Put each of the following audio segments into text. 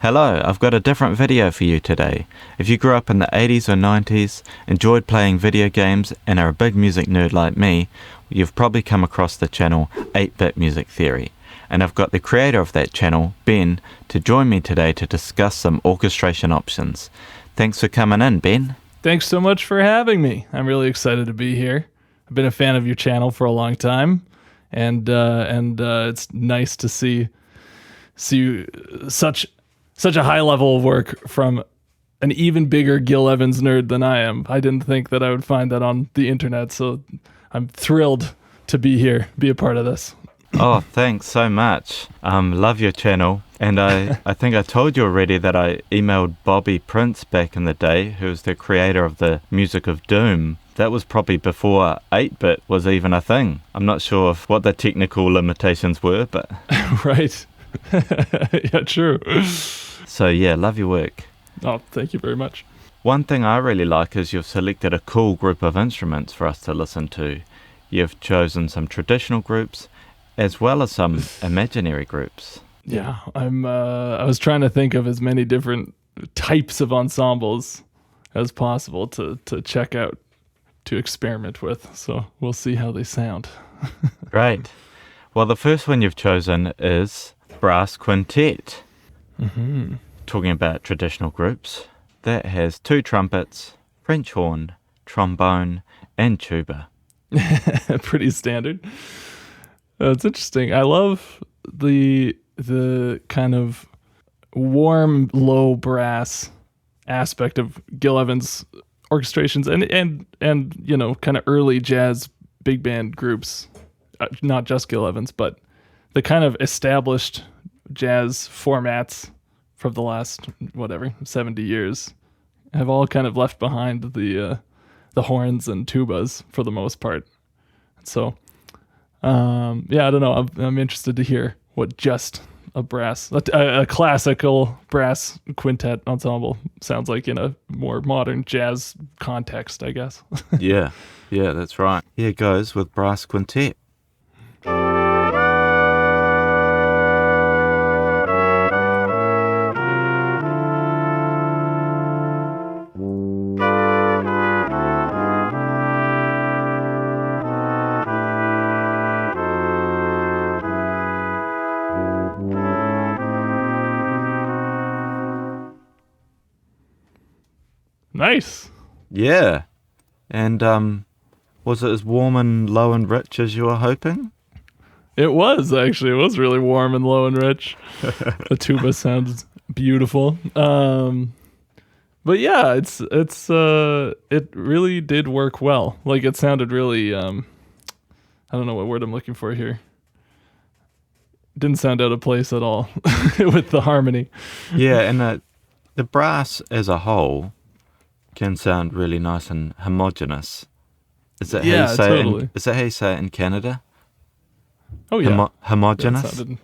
Hello, I've got a different video for you today. If you grew up in the 80s or 90s, enjoyed playing video games, and are a big music nerd like me, you've probably come across the channel 8-Bit Music Theory. And I've got the creator of that channel, Ben, to join me today to discuss some orchestration options. Thanks for coming in, Ben. Thanks so much for having me. I'm really excited to be here. I've been a fan of your channel for a long time, and it's nice to see such a high level of work from an even bigger Gil Evans nerd than I am. I didn't think that I would find that on the internet, so I'm thrilled to be here, be a part of this. Oh, thanks so much. Love your channel. And I think I told you already that I emailed Bobby Prince back in the day, who's the creator of the music of Doom. That was probably before 8-bit was even a thing. I'm not sure what the technical limitations were, but... Right. Yeah, true. So yeah, love your work. Oh, thank you very much. One thing I really like is you've selected a cool group of instruments for us to listen to. You've chosen some traditional groups, as well as some imaginary groups. Yeah, I was trying to think of as many different types of ensembles as possible to check out, to experiment with. So we'll see how they sound. Great. Well, the first one you've chosen is Brass Quintet. Mm-hmm. Talking about traditional groups, that has 2 trumpets, French horn, trombone, and tuba. Pretty standard. It's interesting. I love the kind of warm, low brass aspect of Gil Evans orchestrations and you know, kind of early jazz big band groups, not just Gil Evans, but the kind of established jazz formats from the last 70 years have all kind of left behind the horns and tubas for the most part. So yeah, I don't know. I'm interested to hear what just a classical brass quintet ensemble sounds like in a more modern jazz context, I guess. Yeah, that's right. Here goes with Brass Quintet. Nice. Yeah. And was it as warm and low and rich as you were hoping? It was, actually. It was really warm and low and rich. The tuba sounds beautiful. But yeah, it really did work well. Like, it sounded really I don't know what word I'm looking for here. It didn't sound out of place at all with the harmony. Yeah, and the brass as a whole can sound really nice and homogeneous. Is that how you say totally. Is that how you say it in Canada? Oh yeah, homogeneous. It sounded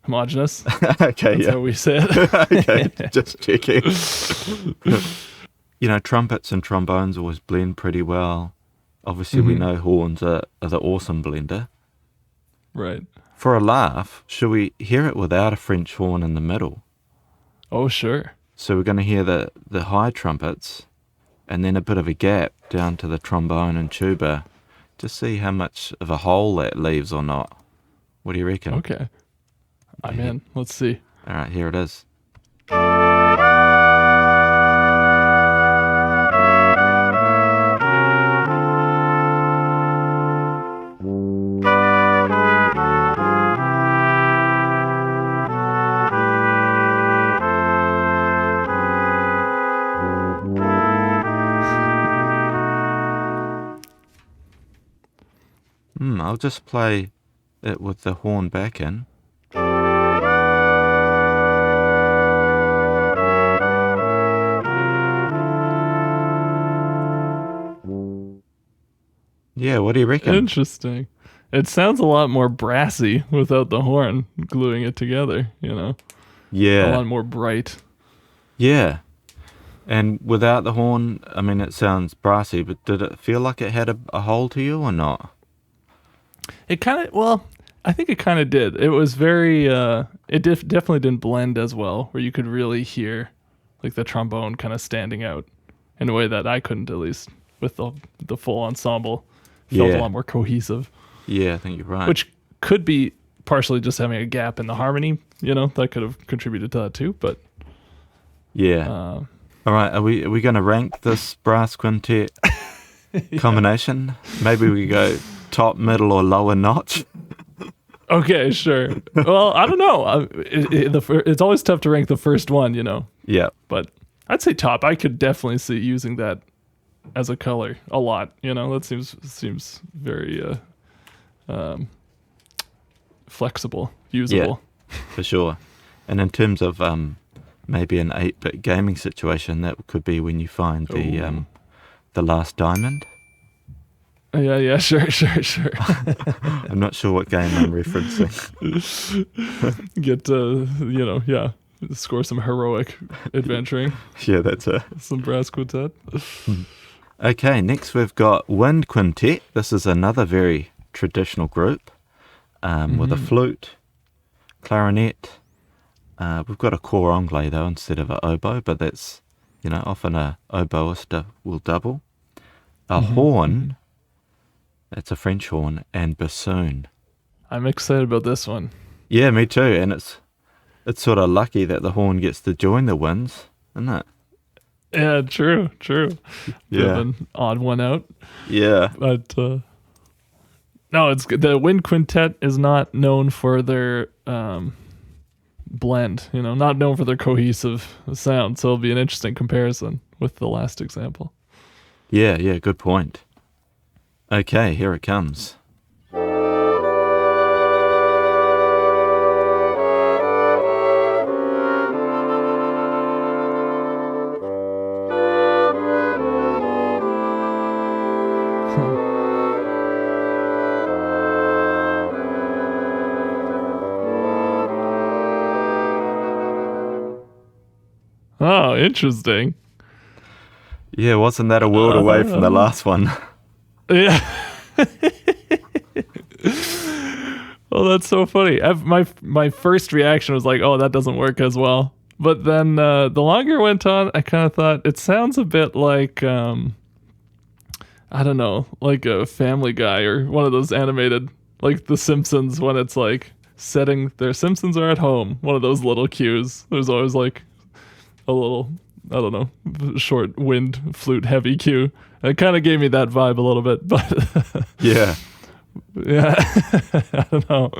homogeneous. Okay, That's yeah. how we say it. Okay, just checking. You know, trumpets and trombones always blend pretty well. Obviously, we know horns are the awesome blender. Right. For a laugh, should we hear it without a French horn in the middle? Oh sure. So we're going to hear the high trumpets, and then a bit of a gap down to the trombone and tuba, to see how much of a hole that leaves or not. What do you reckon? Okay. I'm in. Let's see. All right, here it is. I'll just play it with the horn back in. Yeah, what do you reckon? Interesting. It sounds a lot more brassy without the horn gluing it together, you know? Yeah. A lot more bright. Yeah. And without the horn, I mean, it sounds brassy, but did it feel like it had a hole to you or not? It kind of, well, I think it kind of did. It was very, definitely didn't blend as well, where you could really hear like the trombone kind of standing out in a way that I couldn't, at least with the full ensemble. Felt a lot more cohesive. Yeah, I think you're right. Which could be partially just having a gap in the harmony, that could have contributed to that too. But yeah. All right, are we going to rank this brass quintet combination? Maybe we go top, middle, or lower notch. Okay, sure. Well, I don't know. It's always tough to rank the first one, Yeah. But I'd say top. I could definitely see using that as a color a lot. That seems very flexible, usable. Yeah, for sure. And in terms of maybe an 8-bit gaming situation, that could be when you find the last diamond. Yeah, sure. I'm not sure what game I'm referencing. Get score some heroic adventuring. Yeah, that's it. Some brass quintet. Okay, next we've got wind quintet. This is another very traditional group with a flute, clarinet. We've got a cor anglais though instead of an oboe, but that's often a oboist will double. A horn. That's a French horn, and bassoon. I'm excited about this one. Yeah, me too. And it's sort of lucky that the horn gets to join the winds, isn't it? Yeah, true. Yeah, an odd one out. Yeah, but no, it's good. The wind quintet is not known for their blend. Not known for their cohesive sound. So it'll be an interesting comparison with the last example. Yeah, good point. Okay, here it comes. Oh, interesting. Yeah, wasn't that a world away from the last one? Yeah. Oh, that's so funny. My first reaction was like, oh, that doesn't work as well. But then the longer it went on, I kind of thought it sounds a bit like, I don't know, like a Family Guy or one of those animated, like The Simpsons, when it's like setting their Simpsons are at home. One of those little cues. There's always like a little, I don't know, short wind flute heavy cue. It kind of gave me that vibe a little bit, but Yeah. I don't know.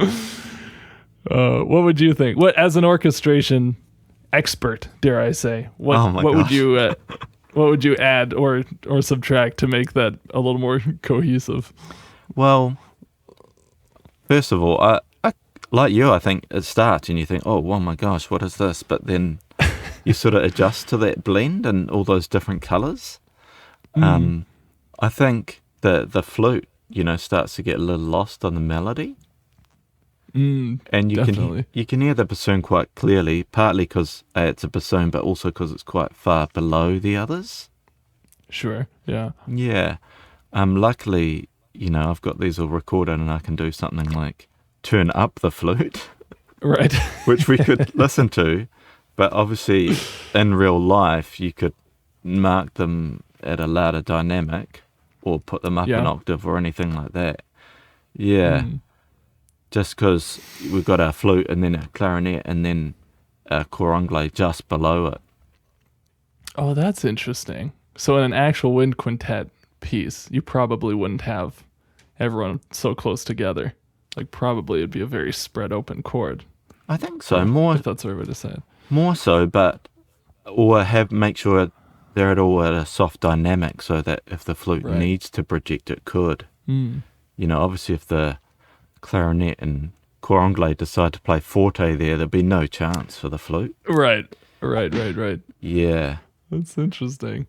What would you think? What, as an orchestration expert, dare I say, what would you add or subtract to make that a little more cohesive? Well, first of all, I like you, I think it starts and you think, oh my gosh, what is this? But then you sort of adjust to that blend and all those different colors. I think the flute, starts to get a little lost on the melody. And you can hear the bassoon quite clearly, partly because it's a bassoon, but also because it's quite far below the others. Sure, yeah. Yeah. Luckily, I've got these all recorded and I can do something like turn up the flute. Right. Which we could listen to. But obviously, in real life, you could mark them at a louder dynamic or put them up an octave or anything like that. Yeah. Just because we've got our flute and then a clarinet and then a cor anglais just below it. Oh, that's interesting. So in an actual wind quintet piece, you probably wouldn't have everyone so close together. Like probably it'd be a very spread open chord. I think so. More, if that's the right way to say it. More so, but make sure they're all at a soft dynamic so that if the flute needs to project, it could. Obviously if the clarinet and cor anglais decide to play forte there'll be no chance for the flute. Right. Yeah. That's interesting.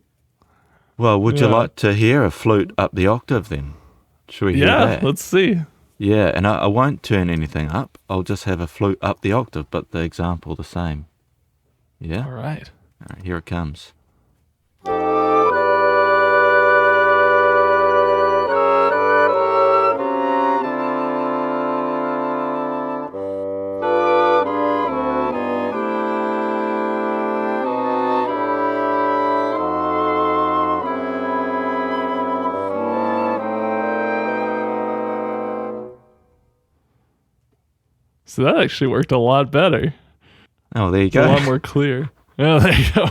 Well, would you like to hear a flute up the octave then? Should we hear that? Yeah, let's see. Yeah, and I won't turn anything up. I'll just have a flute up the octave, but the example the same. Yeah? All right, here it comes. So that actually worked a lot better. Oh, there you It's a go. lot more clear. Yeah, there you go.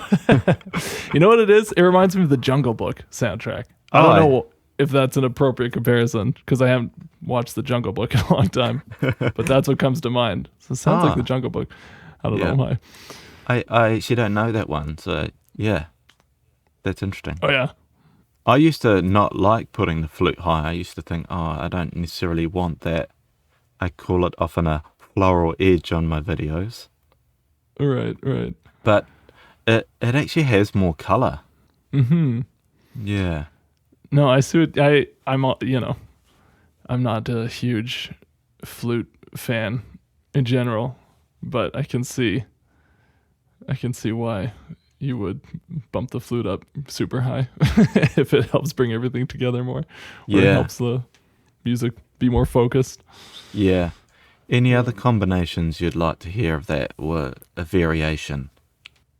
You know what it is? It reminds me of the Jungle Book soundtrack. I don't know if that's an appropriate comparison because I haven't watched the Jungle Book in a long time, but that's what comes to mind. So it sounds like the Jungle Book. I don't know why. I actually don't know that one, so yeah, that's interesting. Oh, yeah. I used to not like putting the flute high. I used to think, I don't necessarily want that. I call it often a floral edge on my videos. Right. But it actually has more color. Mm-hmm. Yeah. No, I see what I'm not a huge flute fan in general, but I can see why you would bump the flute up super high if it helps bring everything together more. Or it helps the music be more focused. Yeah. Any other combinations you'd like to hear of that or a variation?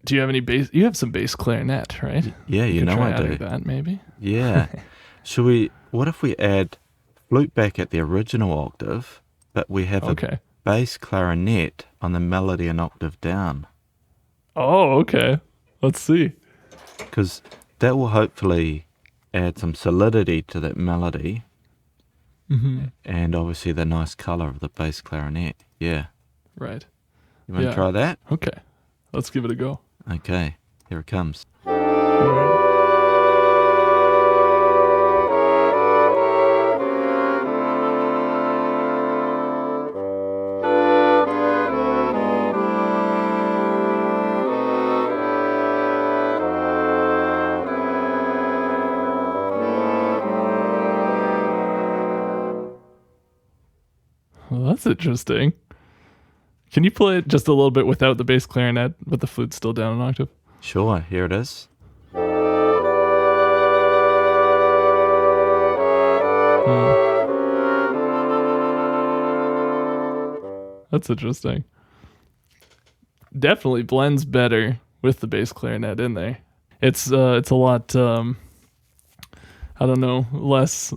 Do you have any bass? You have some bass clarinet, right? Yeah, you know I do. That maybe. Yeah. What if we add flute back at the original octave, but we have a bass clarinet on the melody an octave down? Oh, okay. Let's see. Because that will hopefully add some solidity to that melody. Mm-hmm. And obviously the nice color of the bass clarinet. Yeah. Right. You want to try that? Okay. Let's give it a go. Okay. Here it comes. Well, that's interesting. Can you play it just a little bit without the bass clarinet, but the flute's still down an octave? Sure, here it is. That's interesting. Definitely blends better with the bass clarinet in there. It's a lot I don't know, less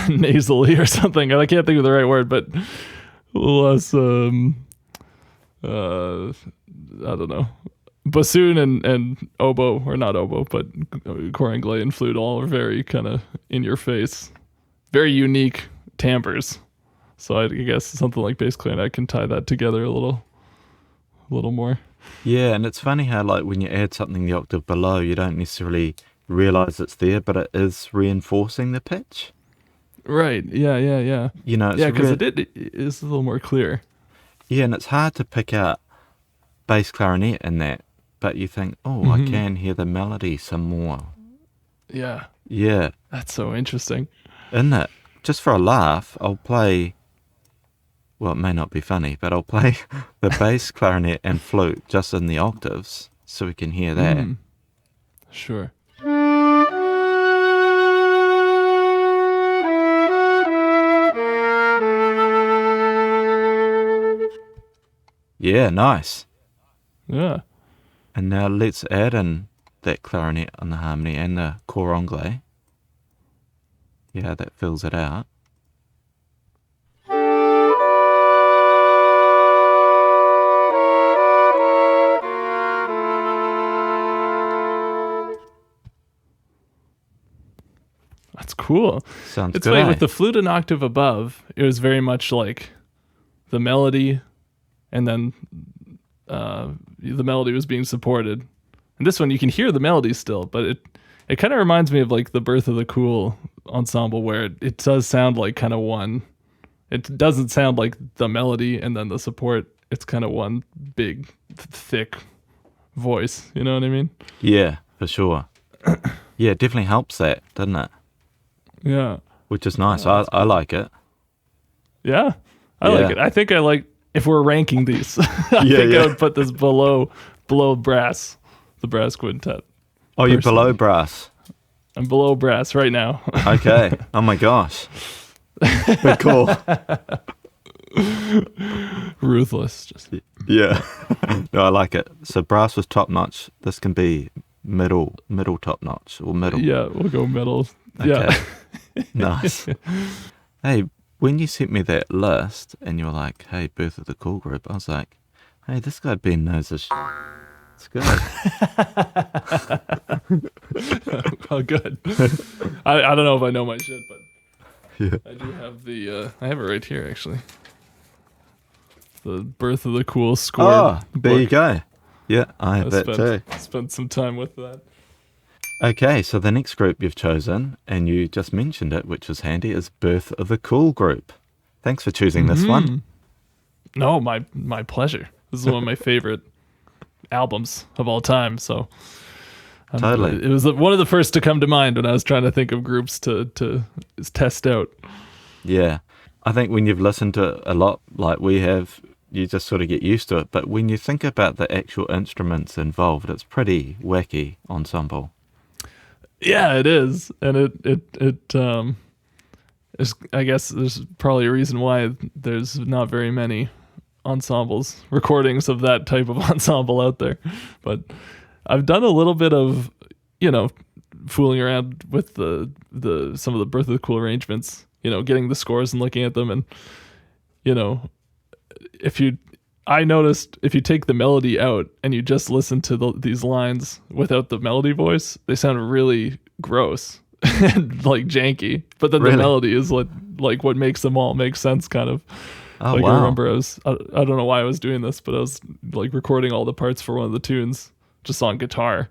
nasally or something. I can't think of the right word, but less I don't know. Bassoon and oboe, or not oboe, but anglais and flute all are very kind of in your face, very unique timbres. So I guess something like bass clarinet can tie that together a little more. Yeah, and it's funny how like when you add something the octave below, you don't necessarily realize it's there, but it is reinforcing the pitch. Right. Yeah. You know, Yeah, because it is a little more clear. Yeah, and it's hard to pick out bass clarinet in that, but you think, I can hear the melody some more. Yeah. Yeah. That's so interesting. Isn't it? Just for a laugh, I'll play, well, it may not be funny, but I'll play the bass clarinet and flute just in the octaves so we can hear that. Sure. Yeah, nice. Yeah. And now let's add in that clarinet on the harmony and the cor anglais. Yeah, that fills it out. That's cool. Sounds it's good. Funny, with the flute an octave above, it was very much like the melody, and then the melody was being supported. And this one, you can hear the melody still, but it kind of reminds me of like the Birth of the Cool ensemble, where it does sound like kind of one. It doesn't sound like the melody and then the support. It's kind of one big, thick voice. You know what I mean? Yeah, for sure. Yeah, it definitely helps that, doesn't it? Yeah. Which is nice. I like it. Yeah, I like it. I think I like, if we're ranking these, I would put this below brass, the brass quintet. Oh, you're below brass? I'm below brass right now. Okay. Oh my gosh. But cool. Ruthless. Just. Yeah. No, I like it. So brass was top notch. This can be middle top notch or middle. Yeah, we'll go middle. Okay. Yeah. Nice. Hey, when you sent me that list and you were like, hey, Birth of the Cool group, I was like, hey, this guy Ben knows his It's good. Oh, good. I don't know if I know my shit, but Yeah. I do have I have it right here, actually. The Birth of the Cool score. Oh, there book. you go. Yeah, I have that too. Spent some time with that. Okay, so the next group you've chosen, and you just mentioned it, which is handy, is Birth of the Cool group. Thanks for choosing this one. No, my pleasure. This is one of my favorite albums of all time. So Totally. it was one of the first to come to mind when I was trying to think of groups to test out. Yeah. I think when you've listened to it a lot like we have, you just sort of get used to it. But when you think about the actual instruments involved, it's pretty wacky ensemble. Yeah, it is. And it is, I guess there's probably a reason why there's not very many ensembles, recordings of that type of ensemble out there. But I've done a little bit of, fooling around with the some of the Birth of the Cool arrangements, getting the scores and looking at them. And, I noticed if you take the melody out and you just listen to these lines without the melody voice, they sound really gross and like janky. But then the melody is like what makes them all make sense, kind of. Oh, I wow. remember I don't know why I was doing this, but I was like recording all the parts for one of the tunes just on guitar,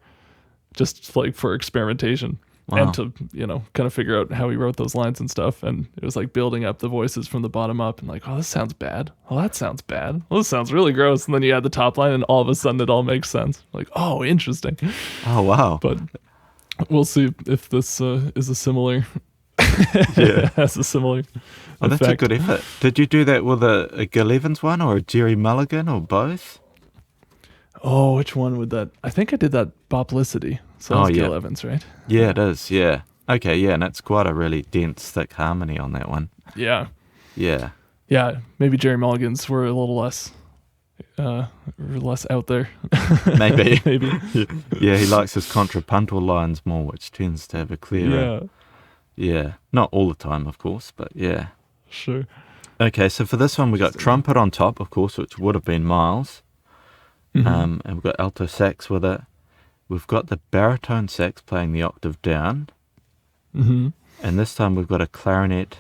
just like for experimentation. Wow. And to, kind of figure out how he wrote those lines and stuff. And it was like building up the voices from the bottom up and like, oh, this sounds bad. Oh, that sounds bad. Oh, this sounds really gross. And then you add the top line and all of a sudden it all makes sense. Like, oh, interesting. Oh, wow. But we'll see if this is a similar, Yeah. has a similar Oh, that's a effect. good effort. Did you do that with a Gil Evans one or a Jerry Mulligan or both? Oh, which one would that? I think I did that Boplicity. So that's Gil Evans, right? Yeah, it is. Yeah. Okay, yeah, and it's quite a really dense, thick harmony on that one. Yeah. Yeah. Yeah, maybe Jerry Mulligan's were a little less out there. Maybe. Maybe. Yeah, he likes his contrapuntal lines more, which tends to have a clearer... Yeah. Not all the time, of course, but yeah. Sure. Okay, so for this one, we got trumpet on top, of course, which would have been Miles. And we've got alto sax with it. We've got the baritone sax playing the octave down. And this time we've got a clarinet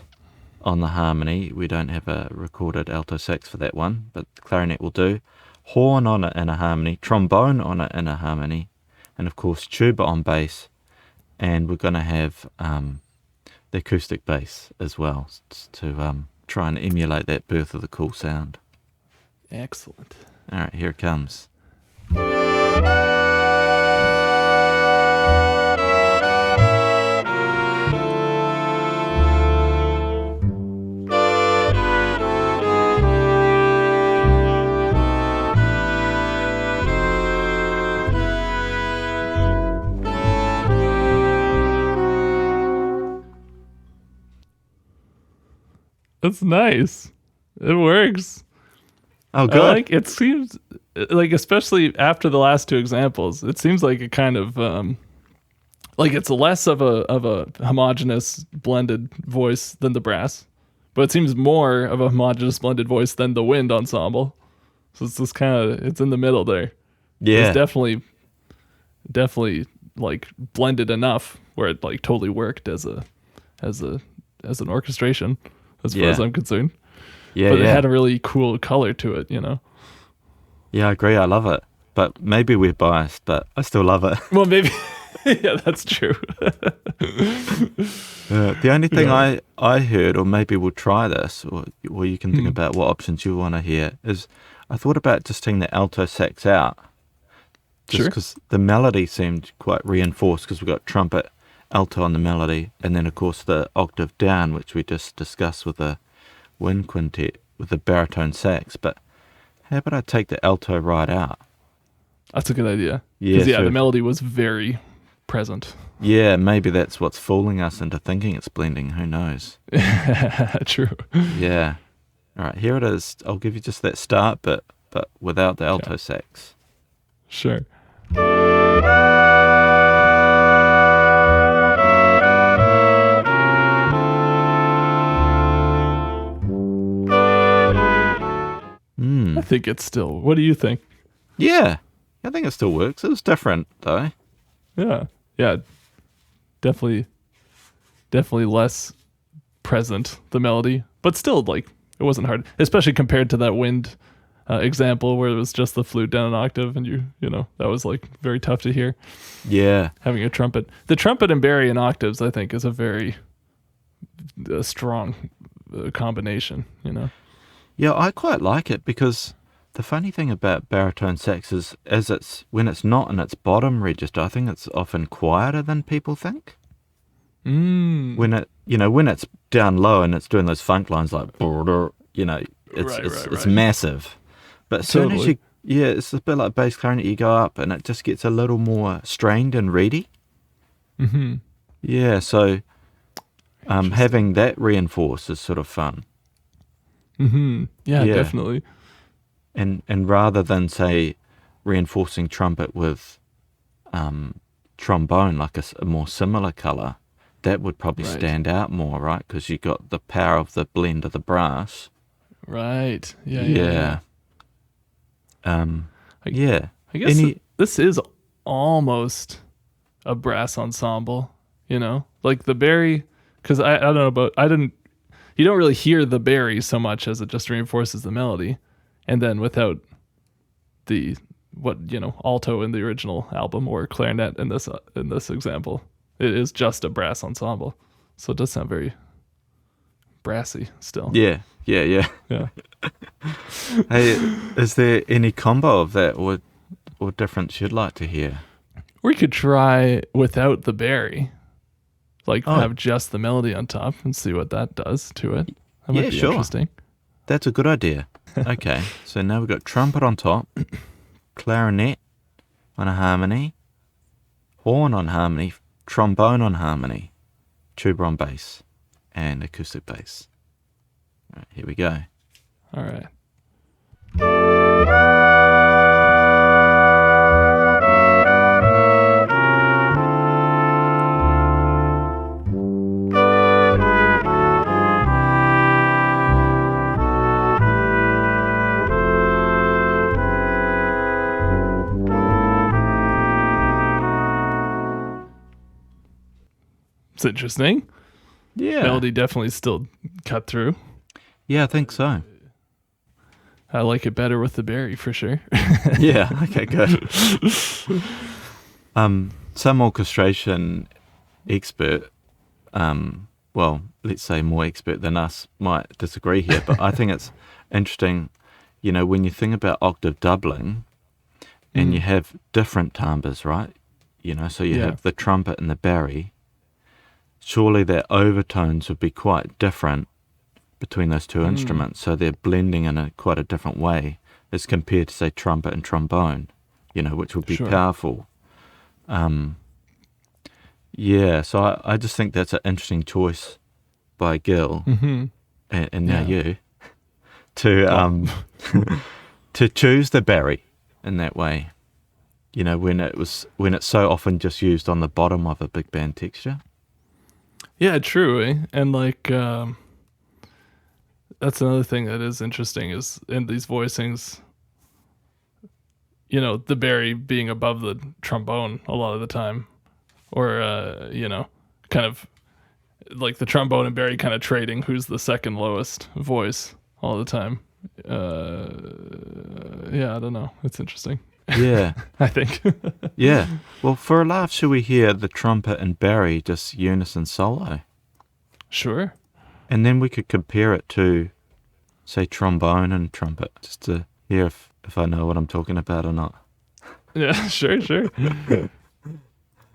on the harmony. We don't have a recorded alto sax for that one, but the clarinet will do. Horn on it in a harmony, trombone on it in a harmony, and of course tuba on bass. And we're going to have the acoustic bass as well to try and emulate that Birth of the Cool sound. Excellent. All right, here it comes. That's nice. It works. Oh, good. It seems like, especially after the last two examples, it seems like a kind of like it's less of a homogeneous blended voice than the brass, but it seems more of a homogeneous blended voice than the wind ensemble. So it's just kind of, it's in the middle there. Yeah. It's definitely like blended enough where it like totally worked as an orchestration, as far as I'm concerned. Yeah, but it had a really cool color to it, Yeah, I agree. I love it. But maybe we're biased, but I still love it. Well, maybe. Yeah, that's true. The only thing I heard, or maybe we'll try this, or you can think about what options you want to hear, is I thought about just taking the alto sax out. Just because the melody seemed quite reinforced, because we've got trumpet, alto on the melody, and then, of course, the octave down, which we just discussed with the wind quintet, with the baritone sax. But how about I take the alto right out? That's a good idea. Yeah, the melody was very present. Yeah, maybe that's what's fooling us into thinking it's blending. Who knows? True. Yeah. All right, here it is. I'll give you just that start bit, but without the alto sax. Sure. think it's still. What do you think? Yeah, I think it still works. It was different though. Yeah, definitely less present, the melody, but still, like, it wasn't hard, especially compared to that wind example where it was just the flute down an octave, and you know, that was like very tough to hear. Yeah, having a trumpet, the trumpet and bari in octaves, I think, is a very strong combination, you know. Yeah, I quite like it because the funny thing about baritone saxes is when it's not in its bottom register, I think it's often quieter than people think. When it's down low and it's doing those funk lines like border, you know, it's massive. But as soon as it's a bit like bass clarinet, you go up and it just gets a little more strained and reedy. Mm-hmm. Yeah, so having that reinforced is sort of fun. Mm-hmm. Yeah, definitely. And rather than, say, reinforcing trumpet with trombone, like a more similar color, that would probably stand out more, right? Because you got the power of the blend of the brass. Right. Yeah. I guess this is almost a brass ensemble, you know? Like the bari, because I don't know about, you don't really hear the bari so much as it just reinforces the melody. And then without the, alto in the original album or clarinet in this example, it is just a brass ensemble. So it does sound very brassy still. Yeah. Yeah. Hey, is there any combo of that or difference you'd like to hear? We could try without the bari, have just the melody on top and see what that does to it. That might be interesting. That's a good idea. Okay, so now we've got trumpet on top, clarinet on a harmony, horn on harmony, trombone on harmony, tuba on bass, and acoustic bass. All right, here we go. All right. It's interesting. Yeah. Melody definitely still cut through. Yeah, I think so. I like it better with the bari for sure. Yeah, okay, good. Some orchestration expert, let's say more expert than us, might disagree here, but I think it's interesting, when you think about octave doubling and you have different timbres, right? So you have the trumpet and the bari. Surely their overtones would be quite different between those two instruments, so they're blending in quite a different way as compared to, say, trumpet and trombone, which would be powerful. So I just think that's an interesting choice by Gil, and now you, to to choose the bari in that way, when it's so often just used on the bottom of a big band texture. Yeah, true, eh? And that's another thing that is interesting is in these voicings, the bari being above the trombone a lot of the time, or kind of like the trombone and bari kind of trading who's the second lowest voice all the time. I don't know. It's interesting. Yeah. I think. Yeah. Well, for a laugh, should we hear the trumpet and bari just unison solo? Sure. And then we could compare it to, say, trombone and trumpet, just to hear if I know what I'm talking about or not. Yeah, sure.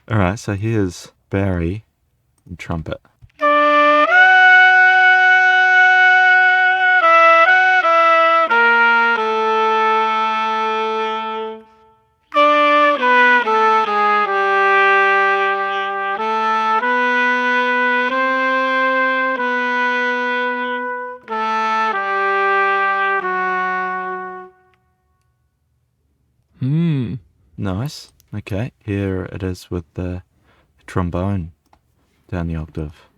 All right, so here's bari and trumpet. Nice. Okay, here it is with the trombone down the octave.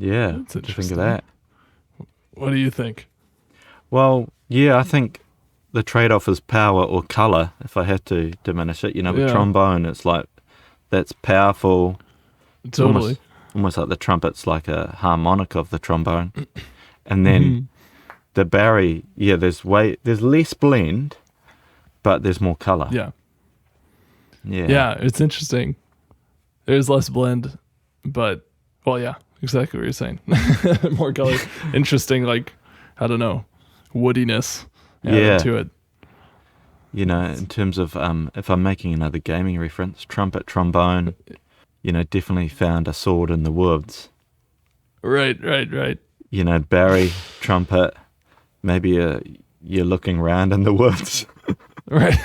Yeah, That's what do you think interesting. of that? What do you think? Well, yeah, I think the trade-off is power or color, if I had to diminish it. With Yeah, trombone, it's like, that's powerful. It's totally. almost like the trumpet's like a harmonic of the trombone. And then Hmm. the bari, yeah, there's less blend, but there's more color. Yeah. Yeah. Yeah, it's interesting. There's less blend, but well, yeah, exactly what you're saying. More color. Interesting, like, I don't know, woodiness added Yeah. to it. In terms of if I'm making another gaming reference, trumpet, trombone, definitely found a sword in the woods. Right. Bari, trumpet, maybe you're looking around in the woods. Right.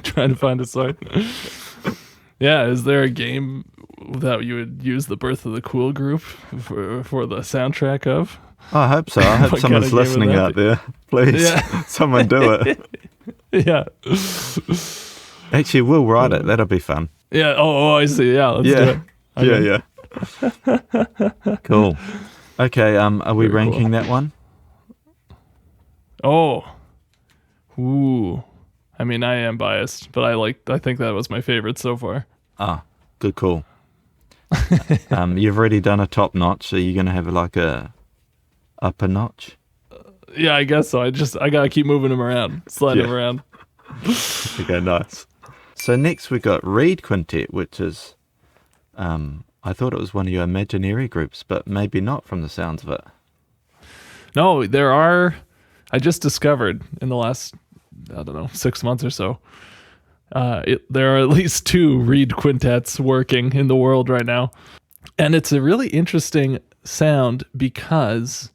Trying to find a sword. Yeah, is there a game that you would use the Birth of the Cool group for the soundtrack of? I hope so. I hope What someone's kind of game would listening that out be? there. Please, Yeah. someone do it. Yeah. Actually, we'll write it. That'll be fun. Yeah. Oh, I see. Yeah, let's do it. Yeah, yeah. Cool. Okay, are we Very ranking cool. that one? Oh. Ooh. I mean, I am biased, but I think that was my favorite so far. Ah, good call. You've already done a top notch, so you're going to have like a upper notch? Yeah, I guess so. I gotta keep moving them around, sliding them Yeah. around. Okay, nice. So next we got Reed Quintet, which is, I thought it was one of your imaginary groups, but maybe not from the sounds of it. No, there are. I just discovered in the last, I don't know, 6 months or so. There are at least 2 reed quintets working in the world right now, and it's a really interesting sound because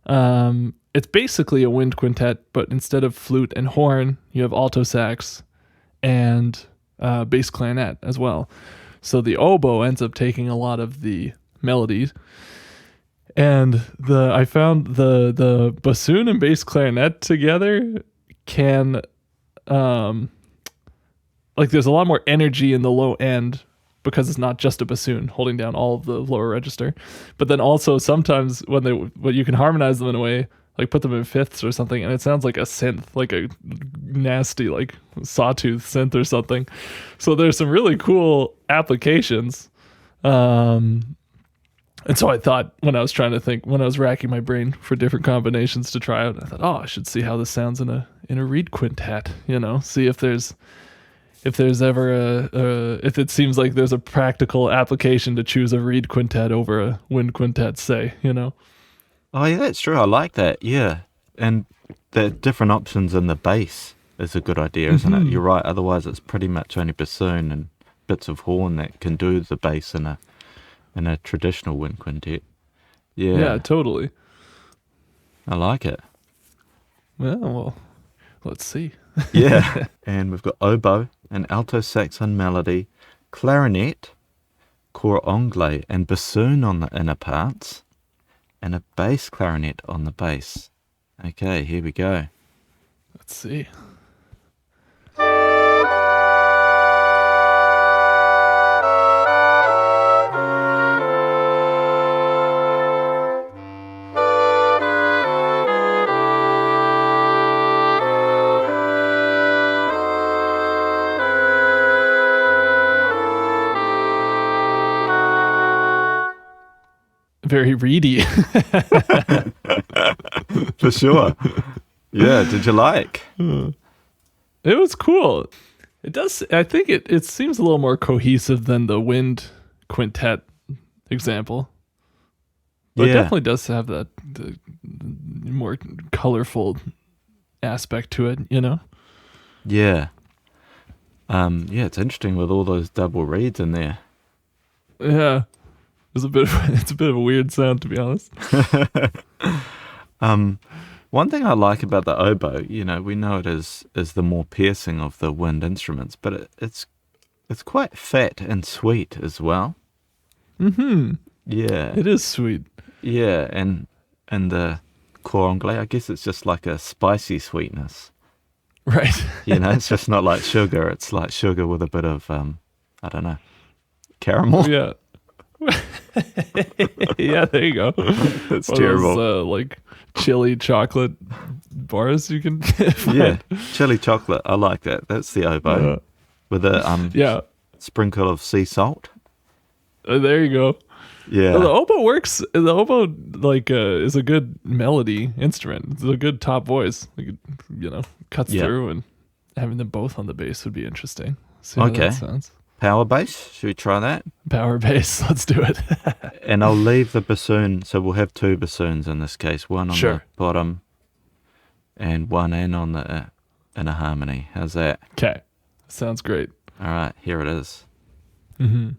it's basically a wind quintet, but instead of flute and horn, you have alto sax and bass clarinet as well. So the oboe ends up taking a lot of the melodies. And I found the bassoon and bass clarinet together can there's a lot more energy in the low end because it's not just a bassoon holding down all of the lower register. But then also sometimes when you can harmonize them in a way, like put them in fifths or something, and it sounds like a synth, like a nasty like sawtooth synth or something. So there's some really cool applications. And so I thought when I was racking my brain for different combinations to try out, I thought, I should see how this sounds in a reed quintet, see if there's ever if it seems like there's a practical application to choose a reed quintet over a wind quintet, say. Oh, yeah, that's true. I like that. Yeah. And the different options in the bass is a good idea, isn't it? You're right. Otherwise, it's pretty much only bassoon and bits of horn that can do the bass in a traditional wind quintet. Yeah, totally. I like it. Well, let's see. Yeah. And we've got oboe, an alto sax on melody, clarinet, cor anglais, and bassoon on the inner parts, and a bass clarinet on the bass. Okay, here we go. Let's see. Very reedy. For sure. Yeah, did you like? It was cool. It does. I think it seems a little more cohesive than the wind quintet example. But it definitely does have the more colorful aspect to it, Yeah. Yeah, it's interesting with all those double reeds in there. Yeah. It's a bit of a weird sound, to be honest. One thing I like about the oboe, we know it is the more piercing of the wind instruments, but it's quite fat and sweet as well. Mm-hmm. Yeah. It is sweet. Yeah, and the cor anglais, I guess it's just like a spicy sweetness. Right. It's just not like sugar. It's like sugar with a bit of, I don't know, caramel. Yeah. Yeah, there you go. That's One terrible. of those, like chili chocolate bars you can find. Yeah, chili chocolate. I like that. That's the oboe with a Yeah. sprinkle of sea salt. There you go. Yeah, The oboe works. The oboe is a good melody instrument. It's a good top voice. Like, cuts through, and having them both on the bass would be interesting. See how that sounds. Power bass. Should we try that? Power bass. Let's do it. And I'll leave the bassoon. So we'll have two bassoons in this case. One on the bottom, and one in on the in a harmony. How's that? Okay, sounds great. All right, here it is. Mm-hmm.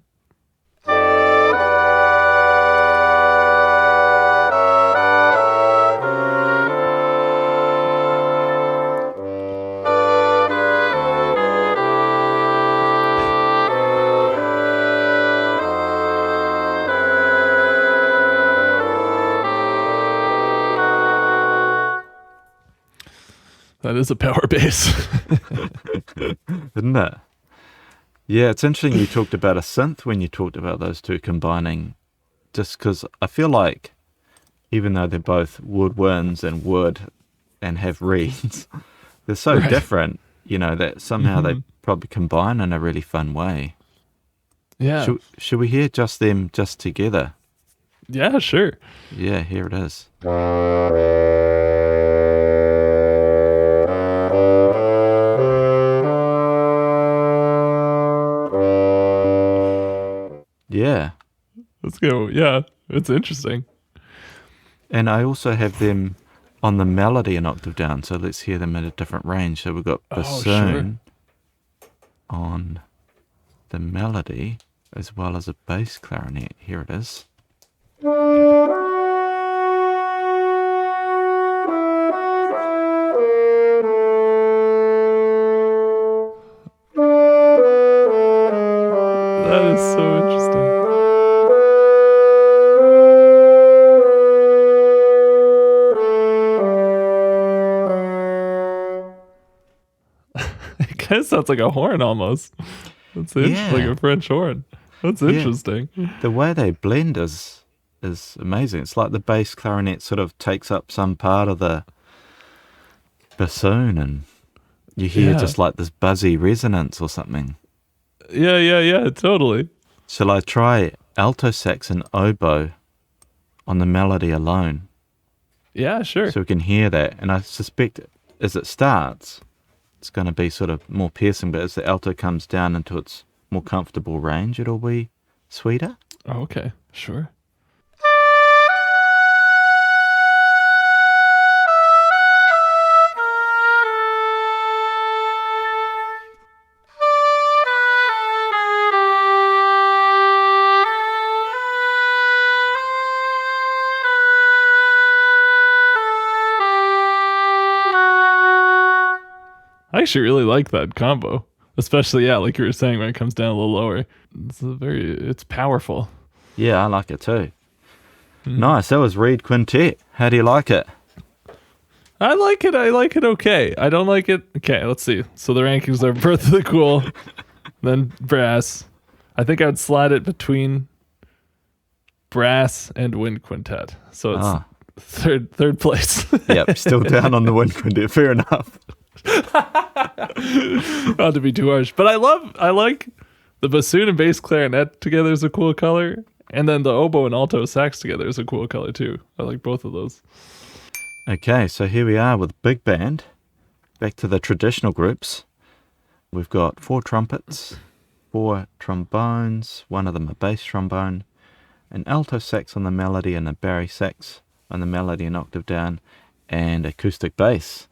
That is a power bass. Isn't it? Yeah, it's interesting you talked about a synth when you talked about those two combining, just because I feel like even though they're both woodwinds and wood and have reeds, they're so different, that somehow they probably combine in a really fun way. Yeah. Should we hear just them just together? Yeah, sure. Yeah, here it is. Yeah. Let's go. Yeah, it's interesting. And I also have them on the melody an octave down, so let's hear them at a different range. So we've got bassoon on the melody as well as a bass clarinet. Here it is. That is so interesting. It kind of sounds like a horn almost. That's like a French horn. That's interesting. The way they blend is amazing. It's like the bass clarinet sort of takes up some part of the bassoon, and you hear just like this buzzy resonance or something. Yeah, totally. Shall I try alto sax and oboe on the melody alone? Yeah, sure. So we can hear that. And I suspect as it starts, it's going to be sort of more piercing, but as the alto comes down into its more comfortable range, it'll be sweeter. Oh, okay, sure. I actually really like that combo, especially like you were saying, when it comes down a little lower. It's powerful. Yeah, I like it too. Nice. That was Reed Quintet. How do you like it? I like it okay. I don't like it. Okay, let's see. So the rankings are Perfectly Cool, then Brass. I think I would slide it between Brass and Wind Quintet. So it's third place. Yep, still down on the Wind Quintet. Fair enough. Not to be too harsh, but I like the bassoon and bass clarinet together is a cool color, and then the oboe and alto sax together is a cool color too. I like both of those. Okay, so here we are with big band. Back to the traditional groups. We've got 4 trumpets, 4 trombones, one of them a bass trombone, an alto sax on the melody and a bari sax on the melody an octave down, and acoustic bass.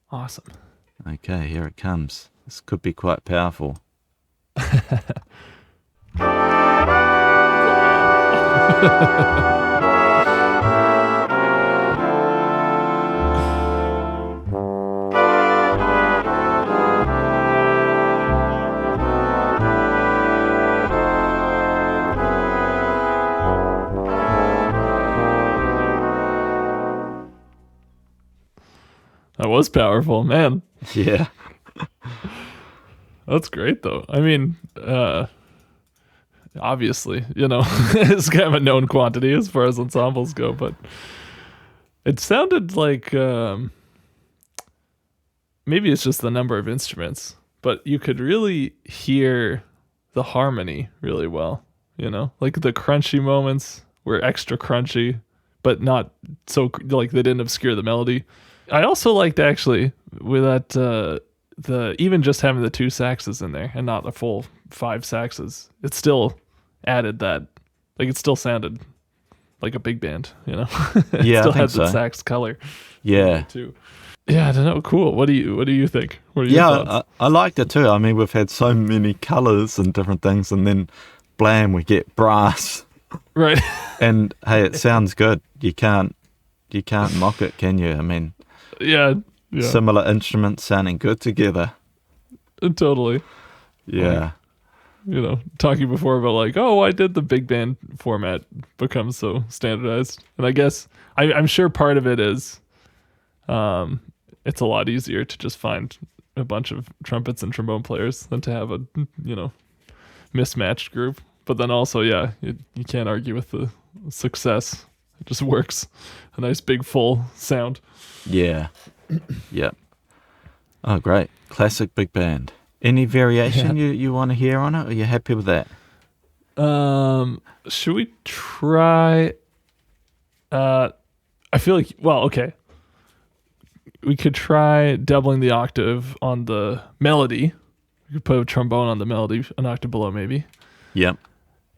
Awesome. Okay, here it comes. This could be quite powerful. That was powerful, man. Yeah. That's great though. I mean, obviously, it's kind of a known quantity as far as ensembles go, but it sounded like maybe it's just the number of instruments, but you could really hear the harmony really well, like the crunchy moments were extra crunchy, but not so like they didn't obscure the melody. I also liked actually with that the even just having the 2 saxes in there and not a full 5 saxes, it still added that, like it still sounded like a big band, It Yeah, still I think had so. the sax color. Yeah. Too. Yeah, I don't know. Cool. What do you think? What are your thoughts? I liked it too. I mean, we've had so many colors and different things, and then blam, we get brass. Right. And hey, it sounds good. You can't mock it, can you? I mean, Yeah. similar instruments sounding good together. Totally. Yeah. Talking before about like, oh, why did the big band format become so standardized? And I guess I'm sure part of it is it's a lot easier to just find a bunch of trumpets and trombone players than to have a mismatched group. But then also, yeah, you can't argue with the success. It just works. A nice big full sound. Yeah. Yep. Oh, great. Classic big band. Any variation you want to hear on it? Or are you happy with that? Should we try? I feel like, well, okay. We could try doubling the octave on the melody. We could put a trombone on the melody, an octave below maybe. Yep.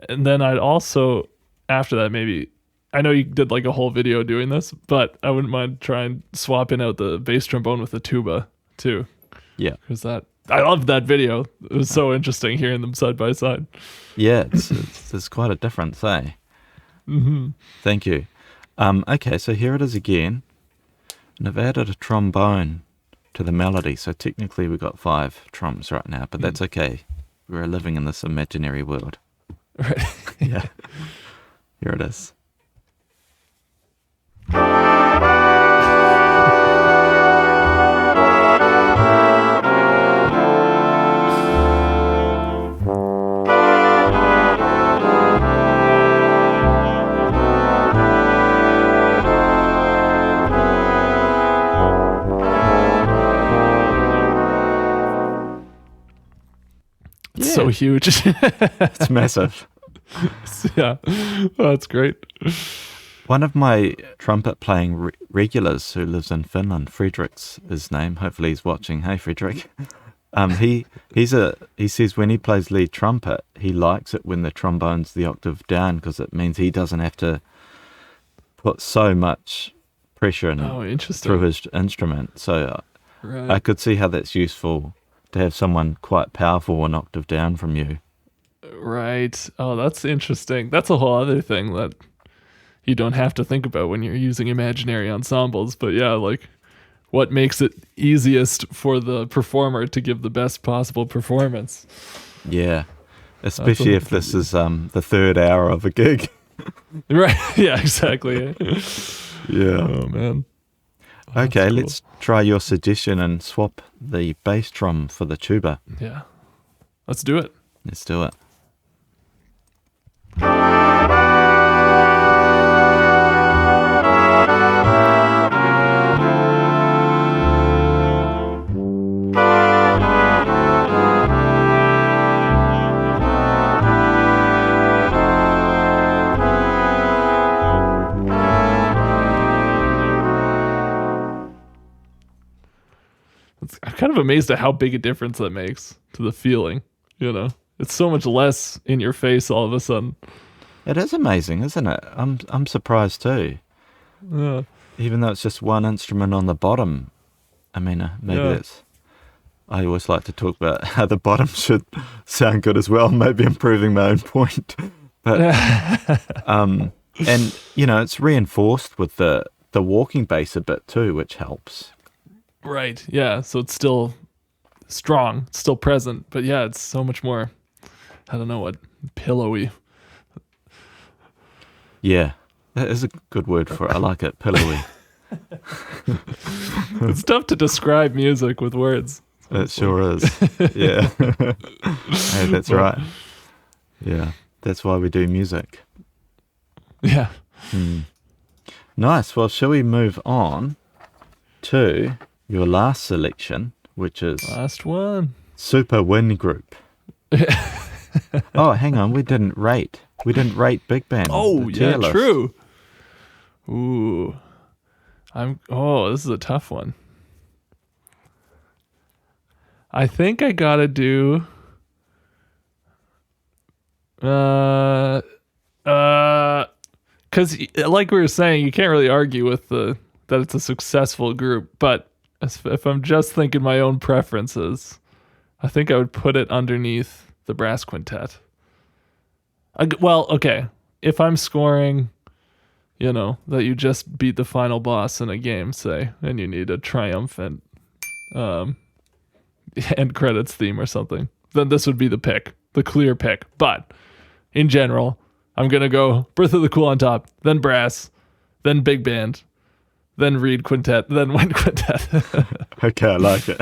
And then I'd also, after that, maybe, I know you did like a whole video doing this, but I wouldn't mind trying swapping out the bass trombone with the tuba too. Yeah. Because I loved that video. It was so interesting hearing them side by side. Yeah, there's quite a difference, eh? Mm-hmm. Thank you. Okay, so here it is again. And I've added a trombone to the melody, so technically we've got 5 drums right now, but that's okay. We're living in this imaginary world. Right. Yeah. Here it is. It's so huge. It's massive. Yeah. Oh, that's great. One of my trumpet playing regulars who lives in Finland, Fredrik's his name. Hopefully he's watching. Hey, Fredrik. He says when he plays lead trumpet, he likes it when the trombone's the octave down because it means he doesn't have to put so much pressure through his instrument. So Right. I could see how that's useful to have someone quite powerful an octave down from you. Right. Oh, that's interesting. That's a whole other thing that you don't have to think about when you're using imaginary ensembles. But yeah, like what makes it easiest for the performer to give the best possible performance. Yeah, especially if this is the 3rd hour of a gig. Right. Yeah, exactly. Yeah. Oh, man. Oh, Okay, that's cool. let's try your suggestion and swap the bass drum for the tuba. Yeah. Let's do it. Let's do it. I'm kind of amazed at how big a difference that makes to the feeling, It's so much less in your face all of a sudden. It is amazing, isn't it? I'm surprised too. Yeah. Even though it's just one instrument on the bottom. I mean, maybe that's... I always like to talk about how the bottom should sound good as well, maybe I'm proving my own point. But, and, it's reinforced with the walking bass a bit too, which helps. Right. Yeah. So it's still strong, it's still present, but yeah, it's so much more, I don't know what, pillowy. Yeah, that is a good word for it. I like it, pillowy. It's tough to describe music with words. It sure is. Yeah. Hey, that's right. Yeah. That's why we do music. Yeah. Nice. Well, shall we move on to your last selection, which is Last one. Super Wind Group. Oh, hang on. We didn't rate big band. Oh, the tier yeah, list. true. Ooh. This is a tough one. I think I gotta do because like we were saying, you can't really argue with that it's a successful group, but if I'm just thinking my own preferences, I think I would put it underneath the brass quintet. Well, okay, if I'm scoring, that you just beat the final boss in a game, say, and you need a triumphant end credits theme or something, then this would be the clear pick. But in general, I'm gonna go Birth of the Cool on top, then brass, then big band, then reed quintet, then wind quintet. Okay, I like it.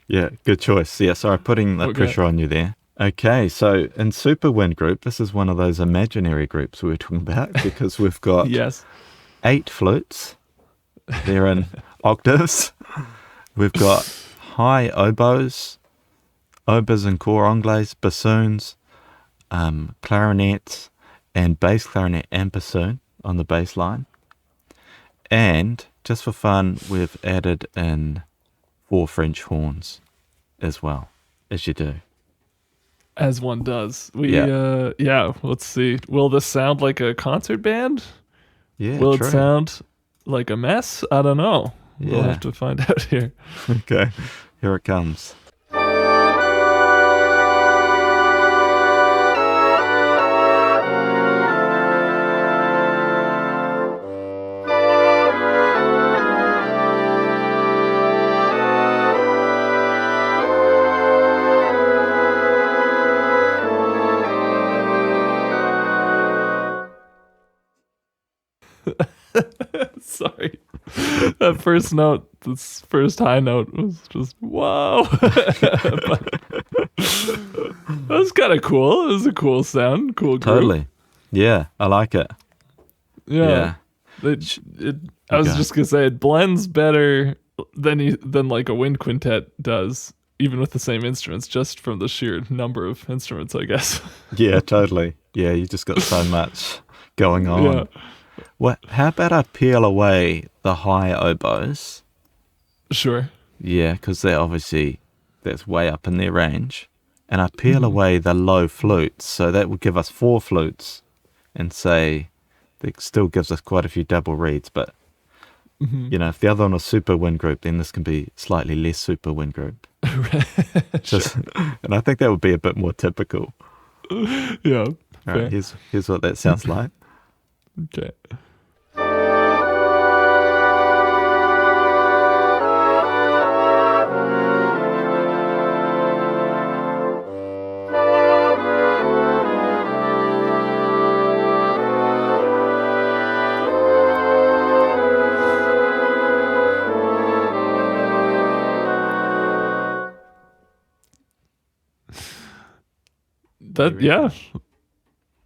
Yeah, good choice. Yeah, sorry, putting the pressure on you there. Okay, so in Super Wind Group, this is one of those imaginary groups we were talking about because we've got 8 flutes. They're in octaves. We've got high oboes, oboes and core anglais, bassoons, clarinets, and bass clarinet and bassoon on the bass line. And just for fun, we've added in 4 French horns as well, as you do. As one does. Let's see. Will this sound like a concert band? Yeah, Will true. it sound like a mess? I don't know. Yeah. We'll have to find out here. Okay, here it comes. Sorry. That first note, this first high note was just, whoa. That was kind of cool. It was a cool sound, cool group. Totally. Yeah, I like it. Yeah. I was just going to say, it blends better than like a wind quintet does, even with the same instruments, just from the sheer number of instruments, I guess. Yeah, totally. Yeah, you just got so much going on. Yeah. Well, how about I peel away the high oboes? Sure. Yeah, because that's way up in their range. And I peel away the low flutes, so that would give us 4 flutes, and say it still gives us quite a few double reeds. But if the other one was super wind group, then this can be slightly less super wind group. And I think that would be a bit more typical. Yeah. All right, here's what that sounds like. Okay.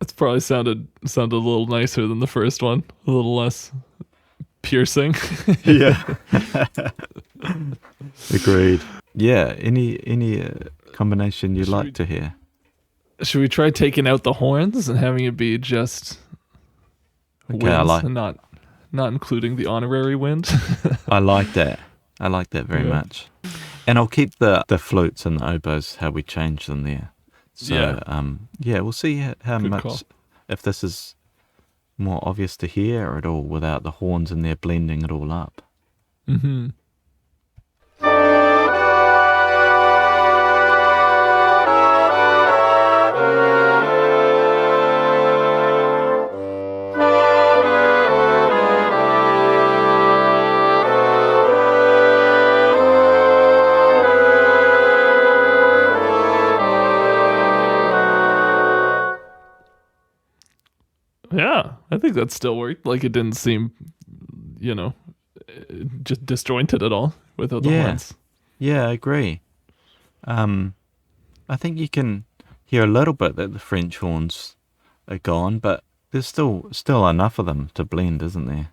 It's probably sounded a little nicer than the first one, a little less piercing. Yeah. Agreed. Yeah, any combination you'd like to hear? Should we try taking out the horns and having it be just winds and not including the honorary wind? I like that. I like that very much. And I'll keep the flutes and the oboes, how we change them there. So, we'll see how Good much, call. if this is more obvious to hear at all without the horns in there blending it all up. Mm-hmm. Yeah, I think that still worked. Like, it didn't seem, just disjointed at all without the horns. Yeah, I agree. I think you can hear a little bit that the French horns are gone, but there's still enough of them to blend, isn't there?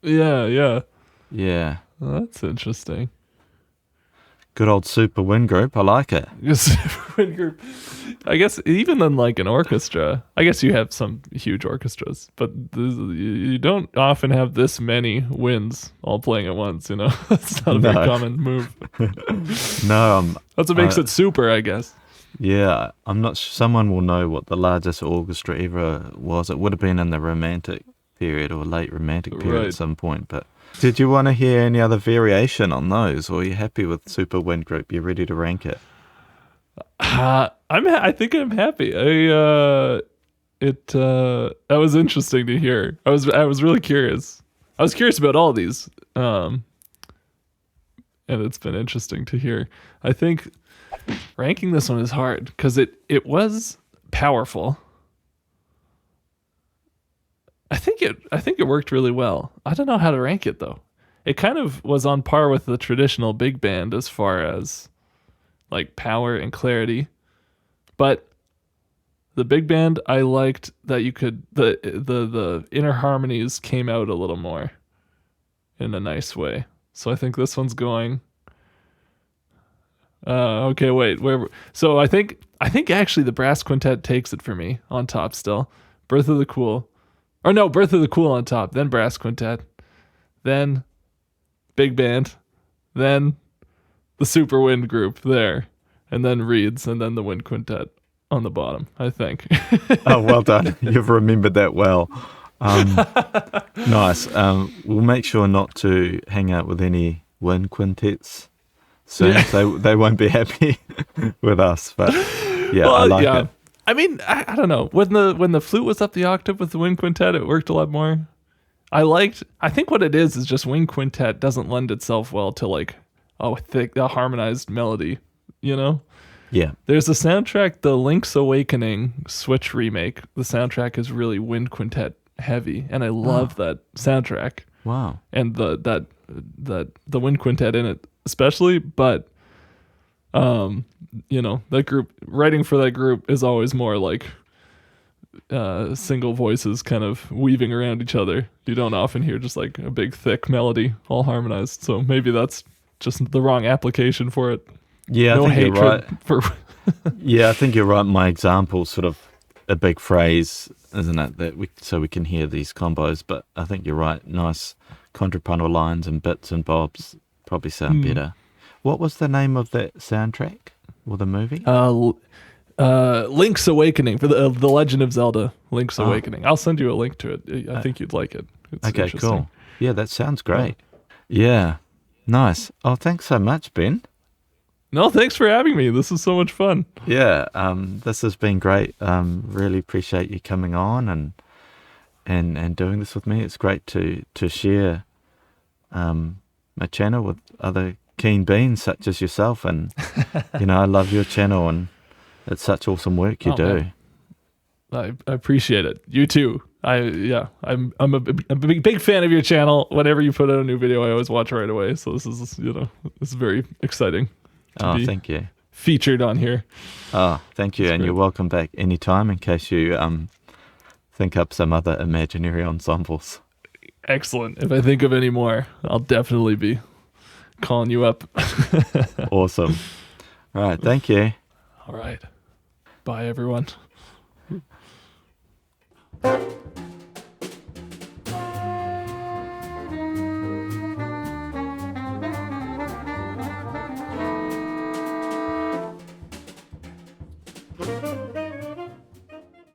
Yeah, yeah. Yeah. Well, that's interesting. Good old super wind group. I like it. Wind group. I guess even in like an orchestra, I guess you have some huge orchestras, but you don't often have this many winds all playing at once. You know, it's not a very common move. No, that's what makes it super, I guess. Yeah, I'm not sure. Someone will know what the largest orchestra ever was. It would have been in the Romantic period or late Romantic period at some point. But did you want to hear any other variation on those, or are you happy with super wind group? You ready to rank it? I think I'm happy. That was interesting to hear. I was really curious. I was curious about all these, and it's been interesting to hear. I think ranking this one is hard because it was powerful. I think it worked really well. I don't know how to rank it though. It kind of was on par with the traditional big band as far as like power and clarity. But the big band, I liked that you could the inner harmonies came out a little more in a nice way. So I think this one's going okay, wait. So I think actually the brass quintet takes it for me on top still. Birth of the Cool on top, then brass quintet, then big band, then the super wind group there, and then reeds, and then the wind quintet on the bottom, I think. Oh, well done. You've remembered that well. Nice. We'll make sure not to hang out with any wind quintets soon. Yeah. They won't be happy with us, but yeah, well, I like it. I mean, I don't know. When the flute was up the octave with the wind quintet, it worked a lot more. I think what it is just wind quintet doesn't lend itself well to like a harmonized melody, you know? Yeah. There's a soundtrack, the Link's Awakening Switch remake. The soundtrack is really wind quintet heavy, and I love that soundtrack. Wow. And the wind quintet in it especially, but that group, writing for that group is always more like single voices kind of weaving around each other. You don't often hear just like a big thick melody all harmonized. So maybe that's just the wrong application for it. Yeah, I think you're right. Yeah, I think you're right. My example's sort of a big phrase, isn't it? That we can hear these combos, but I think you're right. Nice contrapuntal lines and bits and bobs probably sound better. What was the name of that soundtrack or the movie? Link's Awakening, for the Legend of Zelda. Link's Awakening. I'll send you a link to it. I think you'd like it. It's okay, cool. Yeah, that sounds great. Yeah, nice. Oh, thanks so much, Ben. No, thanks for having me. This is so much fun. Yeah, this has been great. Really appreciate you coming on and doing this with me. It's great to share my channel with other keen beans such as yourself, and I love your channel, and it's such awesome work you do. Man. I appreciate it. You too. I'm a big fan of your channel. Whenever you put out a new video, I always watch right away. So this is it's very exciting. Thank you. Featured on here. Oh, thank you, and you're welcome back anytime in case you think up some other imaginary ensembles. Excellent. If I think of any more, I'll definitely be calling you up. Awesome. All right, thank you. All right. Bye, everyone.